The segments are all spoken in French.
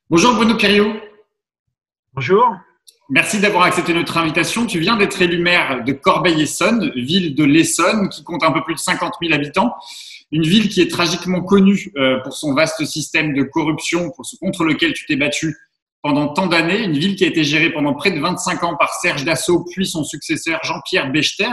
Bonjour Bruno Querio, Bonjour. merci d'avoir accepté notre invitation. Tu viens d'être élu maire de Corbeil-Essonnes, ville de l'Essonne qui compte un peu plus de 50 000 habitants. Une ville qui est tragiquement connue pour son vaste système de corruption contre lequel tu t'es battu pendant tant d'années. Une ville qui a été gérée pendant près de 25 ans par Serge Dassault, puis son successeur Jean-Pierre Bechter.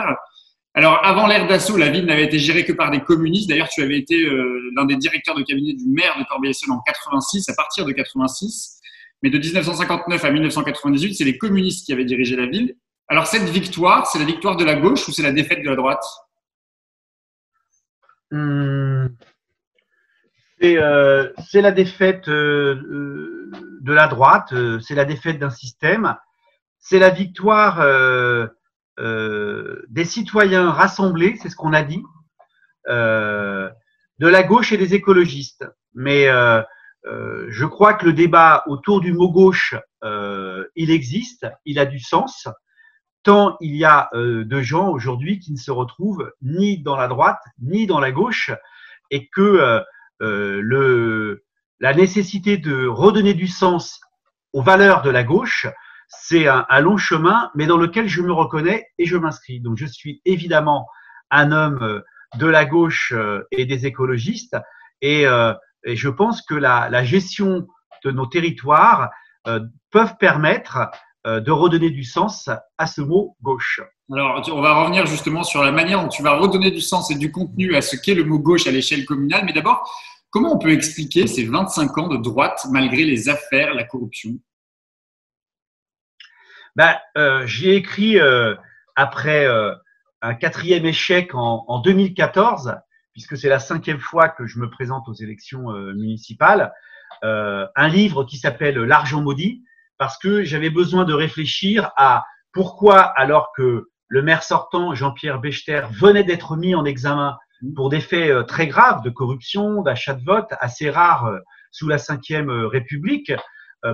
Alors, avant l'ère Dassault, la ville n'avait été gérée que par des communistes. D'ailleurs, tu avais été l'un des directeurs de cabinet du maire de Corbeil-Essonnes en 86, à partir de 86. Mais de 1959 à 1998, c'est les communistes qui avaient dirigé la ville. Alors, cette victoire, c'est la victoire de la gauche ou c'est la défaite de la droite? Hum, c'est la défaite de la droite, c'est la défaite d'un système, c'est la victoire des citoyens rassemblés, c'est ce qu'on a dit, de la gauche et des écologistes. Mais je crois que le débat autour du mot gauche, il existe, il a du sens, tant il y a de gens aujourd'hui qui ne se retrouvent ni dans la droite ni dans la gauche, et que la nécessité de redonner du sens aux valeurs de la gauche, c'est un long chemin, mais dans lequel je me reconnais et je m'inscris. Donc je suis évidemment un homme de la gauche et des écologistes, et je pense que la gestion de nos territoires peuvent permettre de redonner du sens à ce mot gauche. Alors, on va revenir justement sur la manière dont tu vas redonner du sens et du contenu à ce qu'est le mot gauche à l'échelle communale. Mais d'abord, comment on peut expliquer ces 25 ans de droite malgré les affaires, la corruption? J'ai écrit après un quatrième échec en 2014, puisque c'est la 5e fois que je me présente aux élections municipales, un livre qui s'appelle L'argent maudit, parce que j'avais besoin de réfléchir à pourquoi, alors que le maire sortant, Jean-Pierre Bechter, venait d'être mis en examen pour des faits très graves de corruption, d'achat de vote, assez rares sous la Ve République,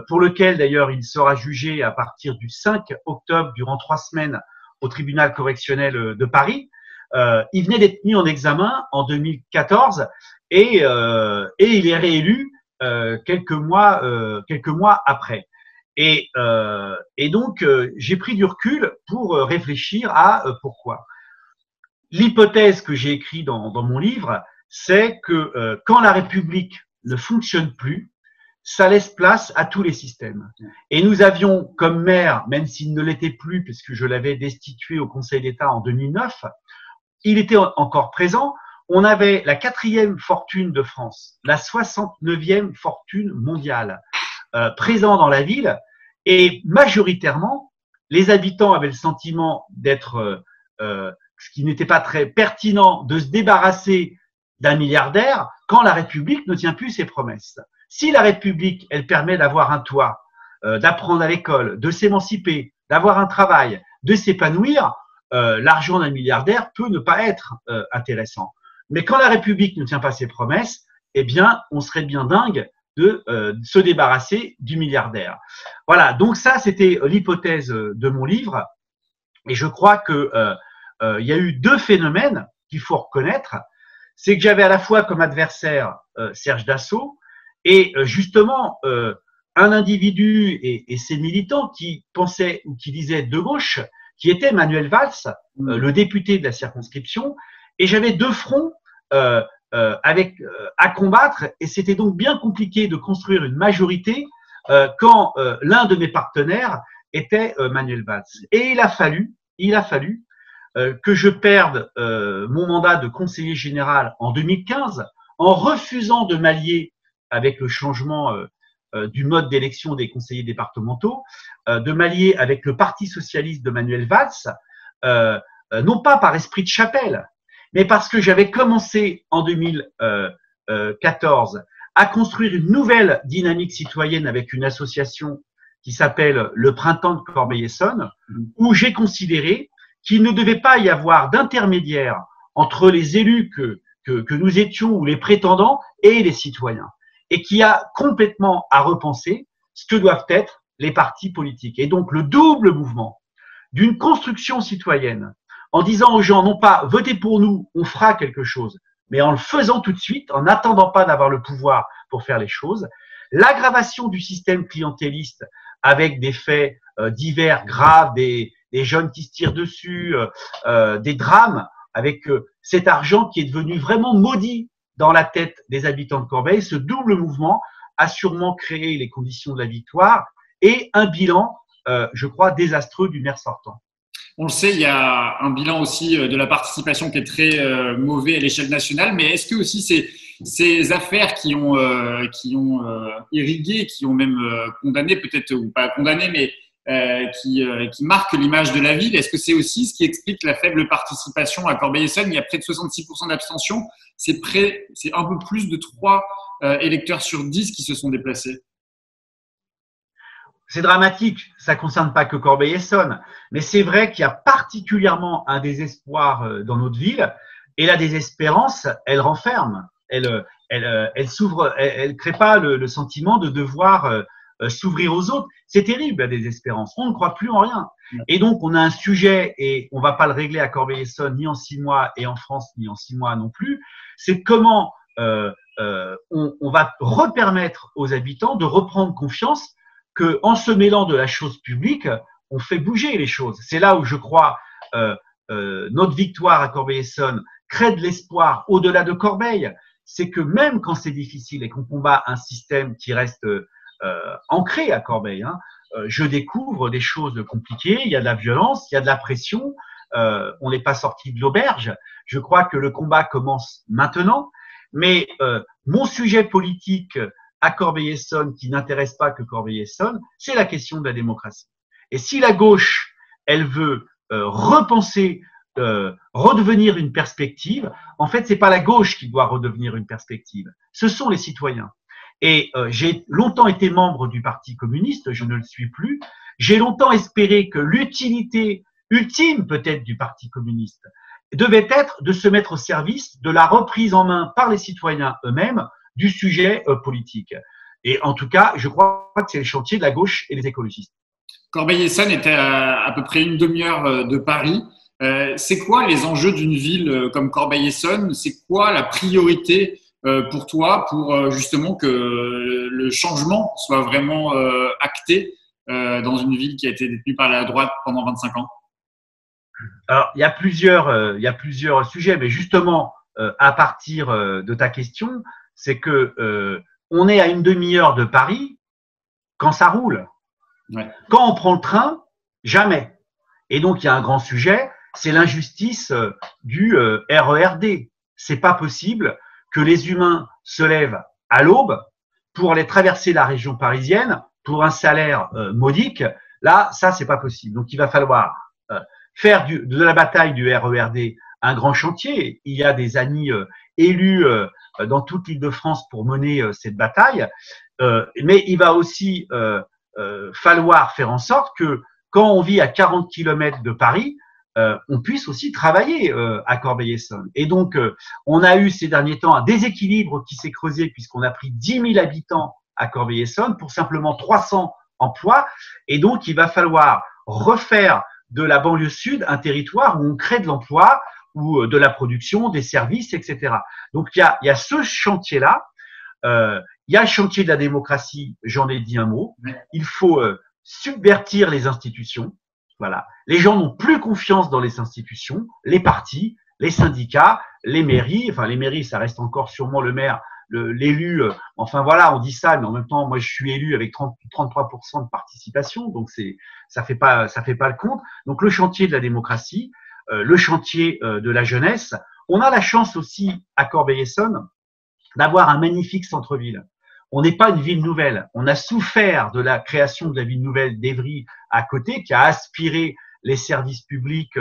pour lequel d'ailleurs il sera jugé à partir du 5 octobre durant 3 semaines au tribunal correctionnel de Paris. Il venait d'être mis en examen en 2014 et il est réélu quelques mois après. Et donc, j'ai pris du recul pour réfléchir à pourquoi. L'hypothèse que j'ai écrite dans mon livre, c'est que quand la République ne fonctionne plus, ça laisse place à tous les systèmes. Et nous avions comme maire, même s'il ne l'était plus, puisque je l'avais destitué au Conseil d'État en 2009, il était encore présent. On avait la 4e fortune de France, la 69e fortune mondiale, présent dans la ville, et majoritairement, les habitants avaient le sentiment d'être, ce qui n'était pas très pertinent, de se débarrasser d'un milliardaire quand la République ne tient plus ses promesses. Si la République, elle permet d'avoir un toit, d'apprendre à l'école, de s'émanciper, d'avoir un travail, de s'épanouir, l'argent d'un milliardaire peut ne pas être intéressant. Mais quand la République ne tient pas ses promesses, eh bien, on serait bien dingue de se débarrasser du milliardaire. Voilà, donc ça, c'était l'hypothèse de mon livre. Et je crois que il y a eu 2 phénomènes qu'il faut reconnaître. C'est que j'avais à la fois comme adversaire Serge Dassault et justement un individu et ses militants qui pensaient ou qui disaient de gauche, qui était Manuel Valls, le député de la circonscription. Et j'avais 2 fronts à combattre, et c'était donc bien compliqué de construire une majorité quand l'un de mes partenaires était Manuel Valls. Et il a fallu que je perde mon mandat de conseiller général en 2015 en refusant de m'allier avec le changement du mode d'élection des conseillers départementaux, de m'allier avec le Parti socialiste de Manuel Valls, non pas par esprit de chapelle, mais parce que j'avais commencé en 2014 à construire une nouvelle dynamique citoyenne avec une association qui s'appelle le Printemps de Corbeil-Essonnes, où j'ai considéré qu'il ne devait pas y avoir d'intermédiaire entre les élus que nous étions ou les prétendants et les citoyens, et qui a complètement à repenser ce que doivent être les partis politiques. Et donc le double mouvement d'une construction citoyenne en disant aux gens, non pas votez pour nous, on fera quelque chose, mais en le faisant tout de suite, en n'attendant pas d'avoir le pouvoir pour faire les choses, l'aggravation du système clientéliste avec des faits divers graves, des jeunes qui se tirent dessus, des drames, avec cet argent qui est devenu vraiment maudit dans la tête des habitants de Corbeil. Ce double mouvement a sûrement créé les conditions de la victoire et un bilan, je crois, désastreux du maire sortant. On le sait, il y a un bilan aussi de la participation qui est très mauvais à l'échelle nationale, mais est-ce que aussi ces affaires qui ont irrigué, qui ont même condamné, peut-être, ou pas condamné, mais qui marquent l'image de la ville, est-ce que c'est aussi ce qui explique la faible participation à Corbeil-Essonnes? Il y a près de 66% d'abstention, c'est un peu plus de 3 électeurs sur 10 qui se sont déplacés. C'est dramatique, ça ne concerne pas que Corbeil-Essonnes, mais c'est vrai qu'il y a particulièrement un désespoir dans notre ville, et la désespérance, elle renferme, elle s'ouvre, elle crée pas le sentiment de devoir s'ouvrir aux autres. C'est terrible, la désespérance, on ne croit plus en rien. Et donc, on a un sujet, et on ne va pas le régler à Corbeil-Essonnes ni en 6 mois, et en France ni en 6 mois non plus, c'est comment on va repermettre aux habitants de reprendre confiance qu'en se mêlant de la chose publique, on fait bouger les choses. C'est là où je crois notre victoire à Corbeil-Essonnes crée de l'espoir au-delà de Corbeil. C'est que même quand c'est difficile et qu'on combat un système qui reste ancré à Corbeil, je découvre des choses compliquées, il y a de la violence, il y a de la pression, on n'est pas sorti de l'auberge. Je crois que le combat commence maintenant, mais mon sujet politique à Corbeil-Essonnes, qui n'intéresse pas que Corbeil-Essonnes, c'est la question de la démocratie. Et si la gauche, elle veut repenser, redevenir une perspective, en fait, c'est pas la gauche qui doit redevenir une perspective, ce sont les citoyens. Et j'ai longtemps été membre du Parti communiste, je ne le suis plus. J'ai longtemps espéré que l'utilité ultime peut-être du Parti communiste devait être de se mettre au service de la reprise en main par les citoyens eux-mêmes du sujet politique. Et en tout cas, je crois que c'est le chantier de la gauche et des écologistes. Corbeil-Essonnes était à peu près une demi-heure de Paris. C'est quoi les enjeux d'une ville comme Corbeil-Essonnes? C'est quoi la priorité pour toi pour justement que le changement soit vraiment acté dans une ville qui a été détenue par la droite pendant 25 ans? Alors, il y a plusieurs sujets, mais justement, à partir de ta question, c'est que on est à une demi-heure de Paris quand ça roule. Ouais. Quand on prend le train, jamais. Et donc, il y a un grand sujet, c'est l'injustice du RERD. C'est pas possible que les humains se lèvent à l'aube pour aller traverser la région parisienne pour un salaire modique. Là, ça, c'est pas possible. Donc, il va falloir faire de la bataille du RERD un grand chantier. Il y a des amis élus dans toute l'Île-de-France pour mener cette bataille, mais il va aussi falloir faire en sorte que quand on vit à 40 km de Paris, on puisse aussi travailler à Corbeil-Essonnes. Et donc, on a eu ces derniers temps un déséquilibre qui s'est creusé puisqu'on a pris 10 000 habitants à Corbeil-Essonnes pour simplement 300 emplois. Et donc, il va falloir refaire de la banlieue sud un territoire où on crée de l'emploi, ou de la production, des services, etc. Donc, il y a ce chantier-là. Il y a le chantier de la démocratie, j'en ai dit un mot. Il faut subvertir les institutions. Voilà. Les gens n'ont plus confiance dans les institutions, les partis, les syndicats, les mairies. Enfin, les mairies, ça reste encore sûrement le maire, l'élu. Enfin, voilà, on dit ça, mais en même temps, moi, je suis élu avec 33% de participation, donc ça fait pas le compte. Donc, le chantier de la démocratie, le chantier de la jeunesse. On a la chance aussi à Corbeil-Essonnes d'avoir un magnifique centre-ville. On n'est pas une ville nouvelle. On a souffert de la création de la ville nouvelle d'Évry à côté, qui a aspiré les services publics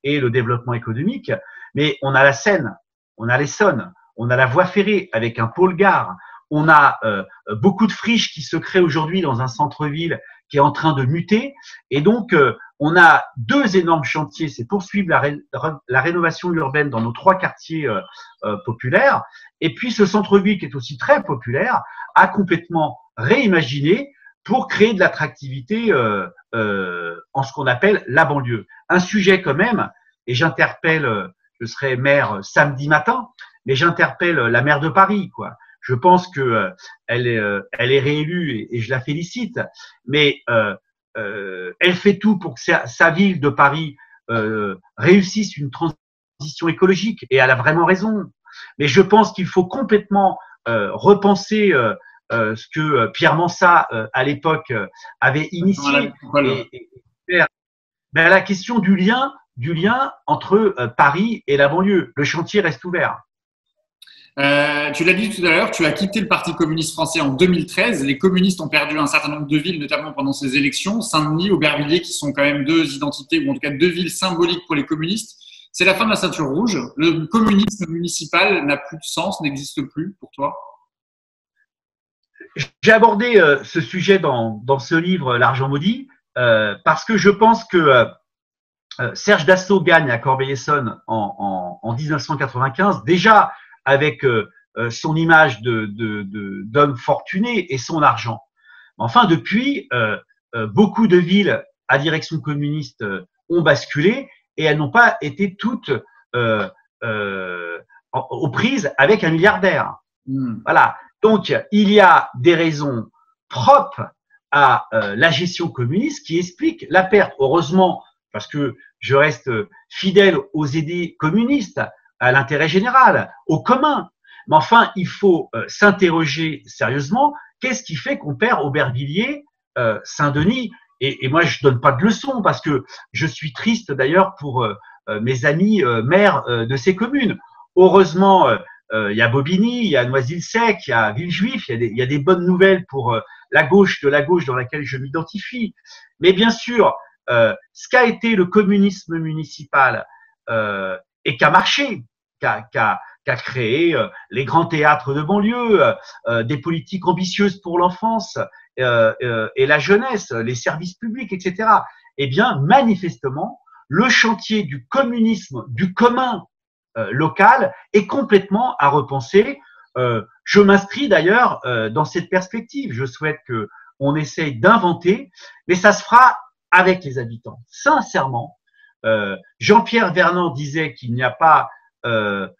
et le développement économique. Mais on a la Seine, on a l'Essonne, on a la voie ferrée avec un pôle gare. On a beaucoup de friches qui se créent aujourd'hui dans un centre-ville qui est en train de muter. Et donc, on a 2 énormes chantiers. C'est poursuivre la rénovation urbaine dans nos 3 quartiers populaires. Et puis, ce centre-ville qui est aussi très populaire a complètement réimaginé pour créer de l'attractivité en ce qu'on appelle la banlieue. Un sujet quand même, et j'interpelle, je serai maire samedi matin, mais j'interpelle la maire de Paris, quoi. je pense que elle est réélue et je la félicite, mais elle fait tout pour que sa ville de Paris réussisse une transition écologique et elle a vraiment raison. Mais je pense qu'il faut complètement repenser ce que Pierre Mansat à l'époque avait initié et faire la question du lien entre Paris et la banlieue. Le chantier reste ouvert. Tu l'as dit tout à l'heure, tu as quitté le Parti communiste français en 2013. Les communistes ont perdu un certain nombre de villes, notamment pendant ces élections. Saint-Denis, Aubervilliers, qui sont quand même deux identités, ou en tout cas deux villes symboliques pour les communistes. C'est la fin de la ceinture rouge. Le communisme municipal n'a plus de sens, n'existe plus pour toi? J'ai abordé ce sujet dans ce livre, L'argent maudit, parce que je pense que Serge Dassault gagne à Corbeil-Essonnes en 1995, déjà avec son image d'homme fortuné et son argent. Enfin, depuis, beaucoup de villes à direction communiste ont basculé et elles n'ont pas été toutes aux prises avec un milliardaire. Voilà. Donc, il y a des raisons propres à la gestion communiste qui expliquent la perte. Heureusement, parce que je reste fidèle aux idées communistes, à l'intérêt général, au commun. Mais enfin, il faut s'interroger sérieusement, qu'est-ce qui fait qu'on perd Aubervilliers, Saint-Denis et moi, je donne pas de leçons parce que je suis triste d'ailleurs pour mes amis maires de ces communes. Heureusement, il y a Bobigny, il y a Noisy-le-Sec, il y a Villejuif, il y a des bonnes nouvelles pour la gauche dans laquelle je m'identifie. Mais bien sûr, ce qu'a été le communisme municipal et qui a marché, qui a créé les grands théâtres de banlieue, des politiques ambitieuses pour l'enfance et la jeunesse, les services publics, etc. Eh bien, manifestement, le chantier du communisme, du commun local est complètement à repenser. Je m'inscris d'ailleurs dans cette perspective. Je souhaite qu'on essaye d'inventer, mais ça se fera avec les habitants. Sincèrement, Jean-Pierre Vernant disait qu'il n'y a pas de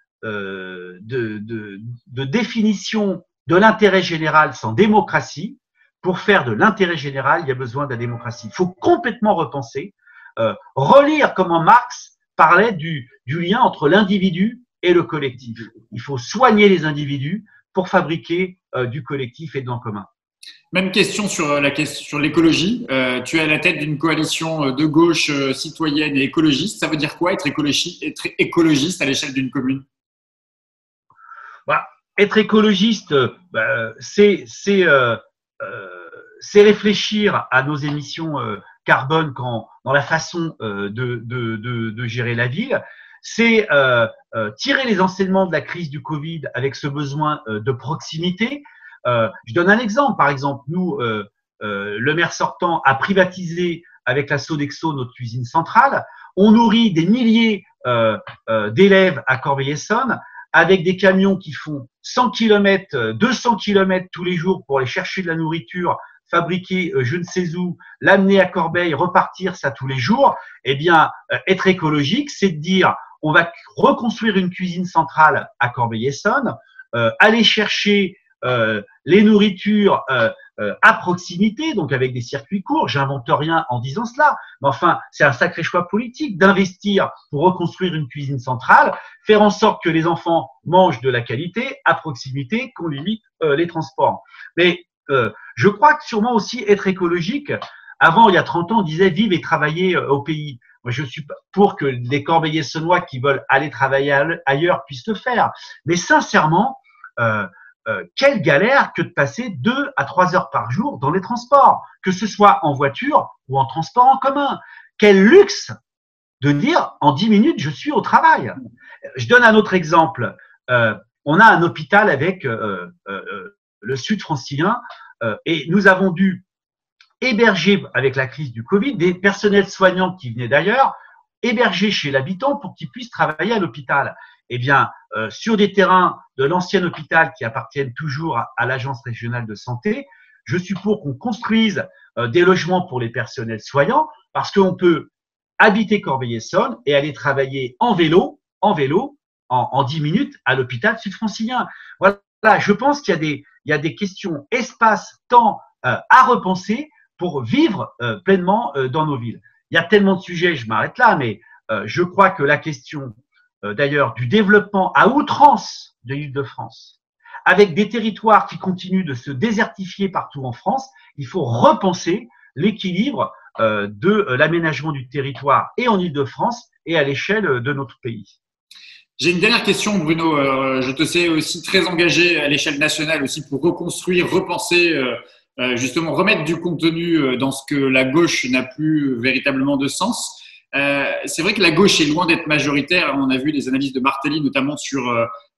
définition de l'intérêt général sans démocratie. Pour faire de l'intérêt général, il y a besoin de la démocratie. Il faut complètement repenser, relire comment Marx parlait du lien entre l'individu et le collectif. Il faut soigner les individus pour fabriquer du collectif et de l'en commun. Même question sur l'écologie. Tu es à la tête d'une coalition de gauche citoyenne et écologiste. Ça veut dire quoi être écologiste à l'échelle d'une commune? Être écologiste, c'est réfléchir à nos émissions carbone dans la façon de gérer la ville. C'est tirer les enseignements de la crise du Covid avec ce besoin de proximité. Je donne un exemple. Par exemple, nous, le maire sortant a privatisé avec la Sodexo notre cuisine centrale. On nourrit des milliers d'élèves à Corbeil-Essonnes avec des camions qui font 100 km, 200 km tous les jours pour aller chercher de la nourriture fabriquer je ne sais où, l'amener à Corbeil, repartir ça tous les jours. Eh bien, être écologique, c'est de dire on va reconstruire une cuisine centrale à Corbeil-Essonnes, aller chercher les nourritures à proximité, donc avec des circuits courts. J'invente rien en disant cela, mais enfin, c'est un sacré choix politique d'investir pour reconstruire une cuisine centrale, faire en sorte que les enfants mangent de la qualité à proximité, qu'on limite les transports. Mais je crois que sûrement aussi être écologique, avant, il y a 30 ans, on disait vivre et travailler au pays. Moi, je suis pour que les Corbeil-Essonnois qui veulent aller travailler ailleurs puissent le faire. Mais sincèrement, quelle galère que de passer 2 à 3 heures par jour dans les transports, que ce soit en voiture ou en transport en commun. Quel luxe de dire en 10 minutes, je suis au travail. Je donne un autre exemple. On a un hôpital avec le sud francilien et nous avons dû héberger, avec la crise du Covid, des personnels soignants qui venaient d'ailleurs, héberger chez l'habitant pour qu'ils puissent travailler à l'hôpital. Eh bien, sur des terrains de l'ancien hôpital qui appartiennent toujours à l'Agence régionale de santé, je suis pour qu'on construise des logements pour les personnels soignants parce qu'on peut habiter Corbeil-Essonnes et aller travailler en vélo, en 10 minutes à l'hôpital sud-francilien. Voilà. je pense qu'il y a des questions espace-temps à repenser pour vivre pleinement dans nos villes. Il y a tellement de sujets, je m'arrête là, mais je crois que la question d'ailleurs du développement à outrance de l'Île-de-France, avec des territoires qui continuent de se désertifier partout en France, il faut repenser l'équilibre de l'aménagement du territoire et en Île-de-France et à l'échelle de notre pays. J'ai une dernière question, Bruno. Je te sais aussi très engagé à l'échelle nationale aussi pour reconstruire, repenser, justement remettre du contenu dans ce que la gauche n'a plus véritablement de sens. C'est vrai que la gauche est loin d'être majoritaire. On a vu des analyses de Martelly, notamment sur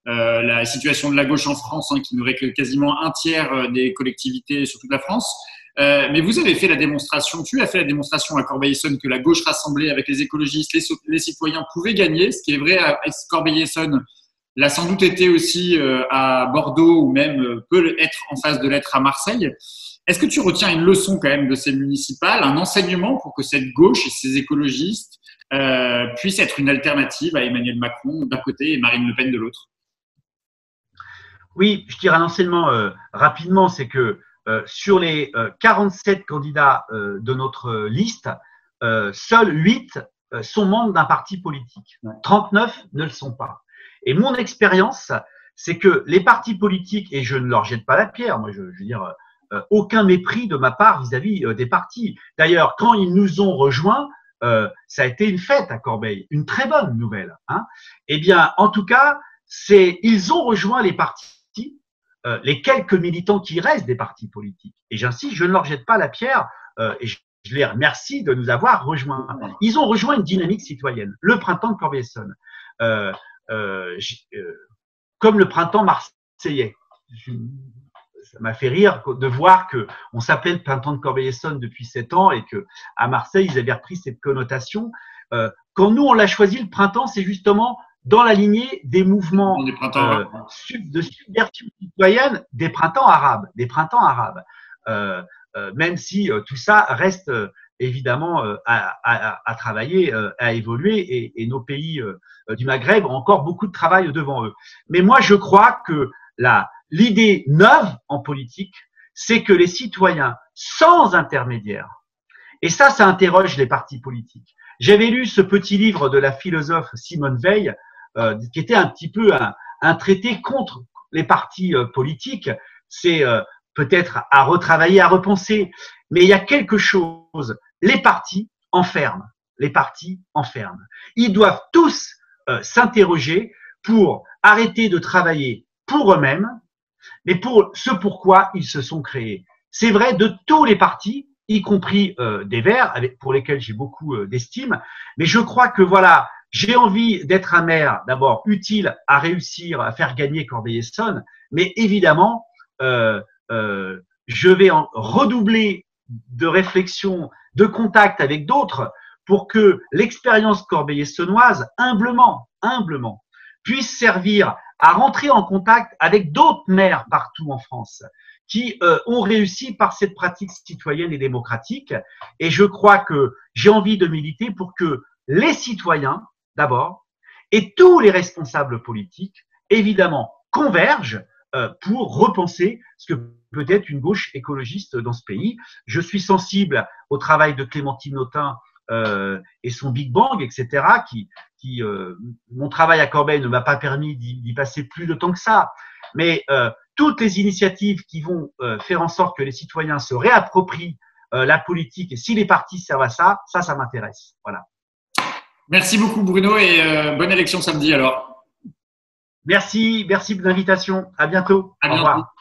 la situation de la gauche en France, qui n'aurait que quasiment un tiers des collectivités sur toute la France. Mais vous avez fait la démonstration, tu as fait la démonstration à Corbeil-Essonnes que la gauche rassemblée avec les écologistes, les citoyens pouvaient gagner, ce qui est vrai à Corbeil-Essonnes, l'a sans doute été aussi à Bordeaux ou même peut être en phase de l'être à Marseille. Est-ce que tu retiens une leçon quand même de ces municipales, un enseignement pour que cette gauche et ces écologistes puissent être une alternative à Emmanuel Macron d'un côté et Marine Le Pen de l'autre? Oui, je dirais un enseignement rapidement, c'est que sur les 47 candidats de notre liste, seuls 8 sont membres d'un parti politique. 39 ne le sont pas. Et mon expérience, c'est que les partis politiques, et je ne leur jette pas la pierre, moi je veux dire, aucun mépris de ma part vis-à-vis des partis. D'ailleurs, quand ils nous ont rejoints, ça a été une fête à Corbeil, une très bonne nouvelle. Eh bien, en tout cas, ils ont rejoint les partis, les quelques militants qui restent des partis politiques. Et j'insiste, je ne leur jette pas la pierre et je les remercie de nous avoir rejoints. Ils ont rejoint une dynamique citoyenne, le printemps de Corbeil-Essonnes, comme le printemps marseillais. Ça m'a fait rire de voir qu'on s'appelait le printemps de Corbeil-Essonnes depuis 7 ans et qu'à Marseille, ils avaient repris cette connotation. Quand nous, on l'a choisi, le printemps, c'est justement dans la lignée des mouvements de subversion citoyenne des printemps arabes. Même si tout ça reste évidemment à travailler, à évoluer, et nos pays du Maghreb ont encore beaucoup de travail devant eux. Mais moi, je crois que l'idée neuve en politique, c'est que les citoyens sans intermédiaire, et ça interroge les partis politiques. J'avais lu ce petit livre de la philosophe Simone Veil, qui était un petit peu un traité contre les partis politiques. C'est peut-être à retravailler, à repenser, mais il y a quelque chose. Les partis enferment. Ils doivent tous s'interroger pour arrêter de travailler pour eux-mêmes, mais pour ce pourquoi ils se sont créés. C'est vrai de tous les partis, y compris des Verts, pour lesquels j'ai beaucoup d'estime, mais je crois que voilà, j'ai envie d'être un maire, d'abord utile à réussir à faire gagner Corbeil-Essonnes, mais évidemment, je vais redoubler de réflexion, de contact avec d'autres pour que l'expérience corbeil-essonnoise, humblement, puisse servir à rentrer en contact avec d'autres maires partout en France qui ont réussi par cette pratique citoyenne et démocratique. Et je crois que j'ai envie de militer pour que les citoyens, d'abord, et tous les responsables politiques, évidemment, convergent pour repenser ce que peut être une gauche écologiste dans ce pays. Je suis sensible au travail de Clémentine Autain et son Big Bang, etc., mon travail à Corbeil ne m'a pas permis d'y passer plus de temps que ça, mais toutes les initiatives qui vont faire en sorte que les citoyens se réapproprient la politique, et si les partis servent à ça, ça m'intéresse. Voilà. Merci beaucoup Bruno et bonne élection samedi alors. Merci de l'invitation. À bientôt. À bientôt. Au revoir.